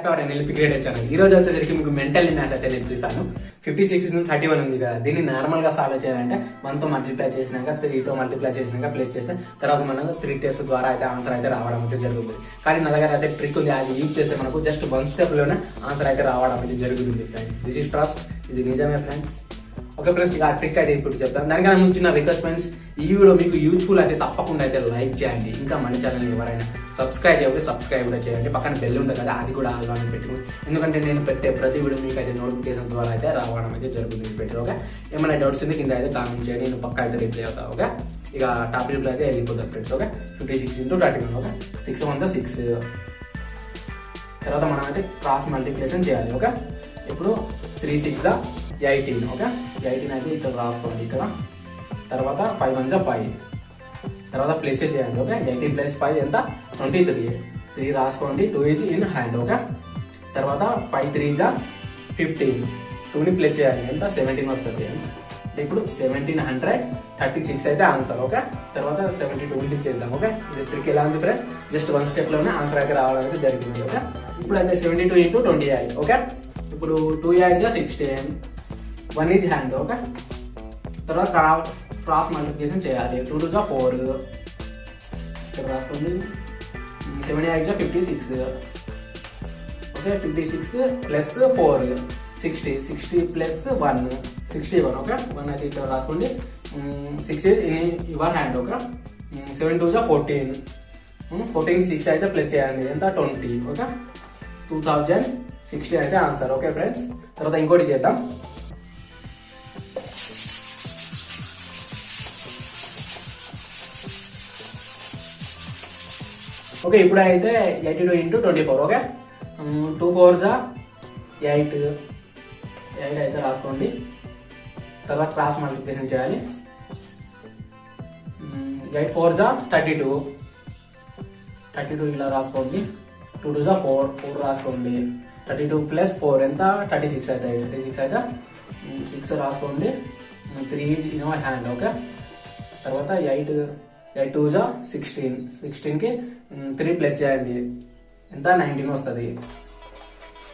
To our NLP creator channel. ఈ రోజు వచ్చేసరికి మీకు మెంటల్ మ్యాథ్స్ అయితే నేర్పిస్తాను. 56 నుంచి 31 ఉంది కదా, దీన్ని నార్మల్ గా సాల్వ్ చేయాలంటే 1 తో మల్టిప్లై చేసినాక 3 తో మల్టిప్లై చేసినాక ప్లస్ చేస్తే తర్వాత మనకు 3 టెస్ట్ ద్వారా అయితే ఆన్సర్ అయితే రావడం అయితే జరుగుతుంది. కానీ నా దగ్గర అయితే ట్రిక్ ఉంది, అది యూజ్ చేస్తే మనకు జస్ట్ 1 స్టెప్ లోనే ఆన్సర్ అయితే రావడం అయితే జరుగుతుంది ఫ్రెండ్స్. దిస్ ఇస్ ట్రస్ట్, ఇది నిజమే ఫ్రెండ్స్. ఓకే ఫ్రెండ్స్, ఇక ఆ ట్రిక్ అయితే ఇప్పుడు చెప్తాను. దానికన్నా ముందు నా రిక్వెస్ట్ ఫ్రెండ్స్, ఈ వీడియో మీకు యూజ్ఫుల్ అయితే తప్పకుండా అయితే లైక్ చేయండి. ఇంకా మన ఛానల్ ఎవరైనా సబ్స్క్రైబ్ చేయకపోతే సబ్స్క్రైబ్ కూడా చేయండి. పక్కన బెల్ ఉంటుంది కదా, అది కూడా ఆల్ అని పెట్టుకుని, ఎందుకంటే నేను పెట్టే ప్రతి వీడియో మీకు అయితే నోటిఫికేషన్ ద్వారా అయితే రావడం అయితే జరుగుతుంది ఫ్రెండ్స్. ఓకే, ఏమైనా డౌట్స్ ఉంది కింద అయితే కామెంట్ చేయండి, నేను పక్క అయితే రిప్లై అవుతాను. ఓకే, ఇక టాపిక్ రిప్లై అయితే వెళ్ళిపోతాను ఫ్రెండ్స్. Okay, 56 into 31. ఓకే, 6 1 6. తర్వాత మనం అయితే క్రాస్ మల్టిప్లికేషన్ చేయాలి. ఓకే, ఇప్పుడు 3 6 18. ఓకే, 18 అయితే ఇక్కడ రాసుకోండి ఇక్కడ. తర్వాత 5 1 5. తర్వాత ప్లస్ చేయాలి. ఓకే, 18 ప్లస్ 5 ఎంత? 23. 3 రాసుకోండి, 2 is in hand. ఓకే, తర్వాత 5 3 15. 2ని ప్లస్ చేయాలి, ఎంత? 17 వస్తుంది. ఇప్పుడు 1736 అయితే ఆన్సర్. ఓకే, తర్వాత 72 చేద్దాం. ఓకే, ఇది ట్రిక్ ఎలా ఉంది ఫ్రెండ్స్, జస్ట్ 1 స్టెప్ లోనే ఆన్సర్ అయితే రావడం అయితే జరిగింది. ఓకే, ఇప్పుడు అయితే 72 into 28. ఓకే, ఇప్పుడు 2 8 16. 1 is hand. ఓకే, తర్వాత క్రాస్ మల్టిప్లికేషన్ చేయాలి. 2 2 4. ఇక్కడ రాసుకోండి. 7 8 56. Okay, 56 plus 4 60. 60 ప్లస్ 1 61. ఓకే, 1 అయితే ఇక్కడ రాసుకోండి. 6 is in your hand. Okay, 7 2 14. 14 6 అయితే ప్లస్ చేయాలి, ఎంత? 20. ఓకే, 2060 అయితే ఆన్సర్. ఓకే ఫ్రెండ్స్, తర్వాత ఇంకోటి చేద్దాం. ఓకే, ఇప్పుడు అయితే 82 into 24. ఓకే, 2 4 8. 8 అయితే రాసుకోండి. తర్వాత క్రాస్ మల్టిప్లికేషన్ చేయాలి. 8 4 32. 32 ఇలా రాసుకోండి. 2 2 4. 4 రాసుకోండి. 32 ప్లస్ 4 ఎంత? 36 అవుతాయి. 36 అయితే 6 రాసుకోండి. 3 is in your hand. Okay, తర్వాత 8 2 16. 16కి 3 ప్లస్ చేయండి, ఎంత? 19 వస్తుంది.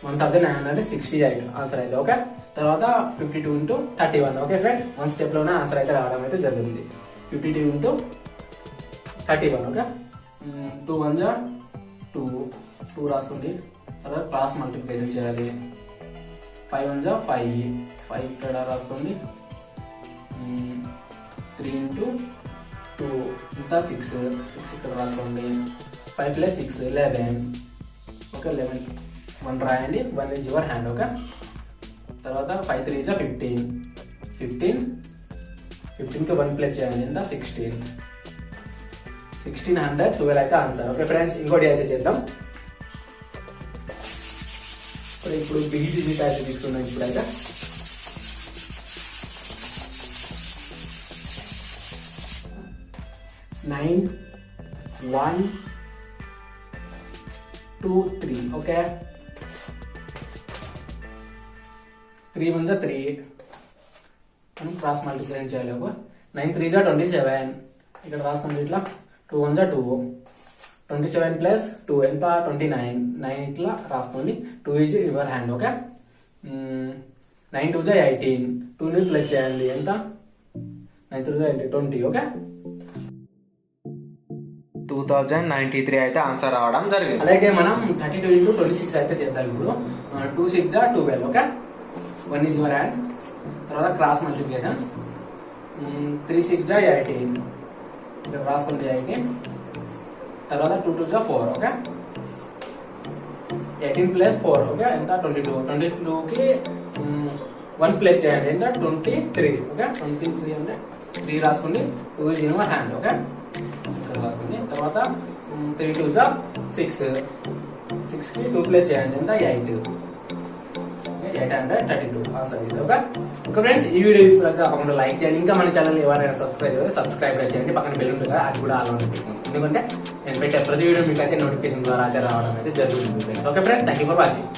1968 ఆన్సర్ అయితే. ఓకే, తర్వాత 52 into 31. ఓకే ఫ్రెండ్, 1 స్టెప్ లోనే ఆన్సర్ అయితే రావడం అయితే జరిగింది. 52 into 31. ఓకే, 2 1 2. 2 రాసుకోండి. తర్వాత క్రాస్ మల్టిప్లికేషన్ చేయాలి. 5 1 5. 5 ఇక్కడ రాసుకోండి. 3 into 2 ఇంత 6. 6 ఇక్కడ రాసుకోండి. 5 plus 6 11. ఓకే, 11. 1 రాయండి. 1 is your hand. ఓకే, తర్వాత 5 3 15. 15కి 1 ప్లస్ చేయండి, ఎంత? 16. 1612 అయితే ఆన్సర్. ఓకే ఫ్రెండ్స్, ఇంకోటి అయితే చేద్దాం. ఇప్పుడు బిగ్ డిజిట్ అయితే తీసుకున్నాం. ఇప్పుడైతే 9 1 2 3. ఓకే, 3 1 3 అని క్రాస్ మల్టిప్లికేషన్ చేయాలి. ఒక 9 3 27. ఇక్కడ రాసుకోండి ఇట్లా. 2 1 2. 27 ప్లస్ 2 ఎంత? 29. 9 ఇట్లా రాసుకోండి. 2 is your hand. ఓకే, 9 2 18. 2ని ప్లస్ చేయండి, ఎంత? 9 3 20. ఓకే, 2093 అయితే ఆన్సర్ రావడం జరిగింది. అలాగే మనం 32 into 26 అయితే చేద్దాం. ఇప్పుడు 2 6 12. Okay, 1 is your hand. తర్వాత క్రాస్ మల్టిప్లికేషన్. 3 6 18. ఇక్కడ రాసుకుంటే 18. తర్వాత 2 2 4. Okay, 18 plus 4. ఓకే, ఎంత? 22. 22కి 1 ప్లస్ చేయండి, ఎంత? 23. ఓకే, 23 అంటే 3 రాసుకోండి. 2 is in your hand. Okay, ఇక్కడ రాసుకోండి. తర్వాత 3 2 6. 6కి 2 ప్లస్ చేయండి, ఎంత? 8. 832 ఆన్సర్ ఇది. ఓకే ఫ్రెండ్స్, ఈ వీడియో యూస్ఫుల్ అయితే తప్పకుండా లైక్ చేయండి. ఇంకా మన ఛానల్ ఎవరైనా సబ్స్క్రైబ్ చేయండి. పక్కన బెల్ ఉంటుంది కదా, అది కూడా ఆన్ పెట్టుకోండి. ఎందుకంటే నేను పెట్టే ప్రతి వీడియో మీకు అయితే నోటిఫికేషన్ ద్వారా అయితే రావడం అయితే జరుగుతుంది friends. Okay friends, thank you for watching.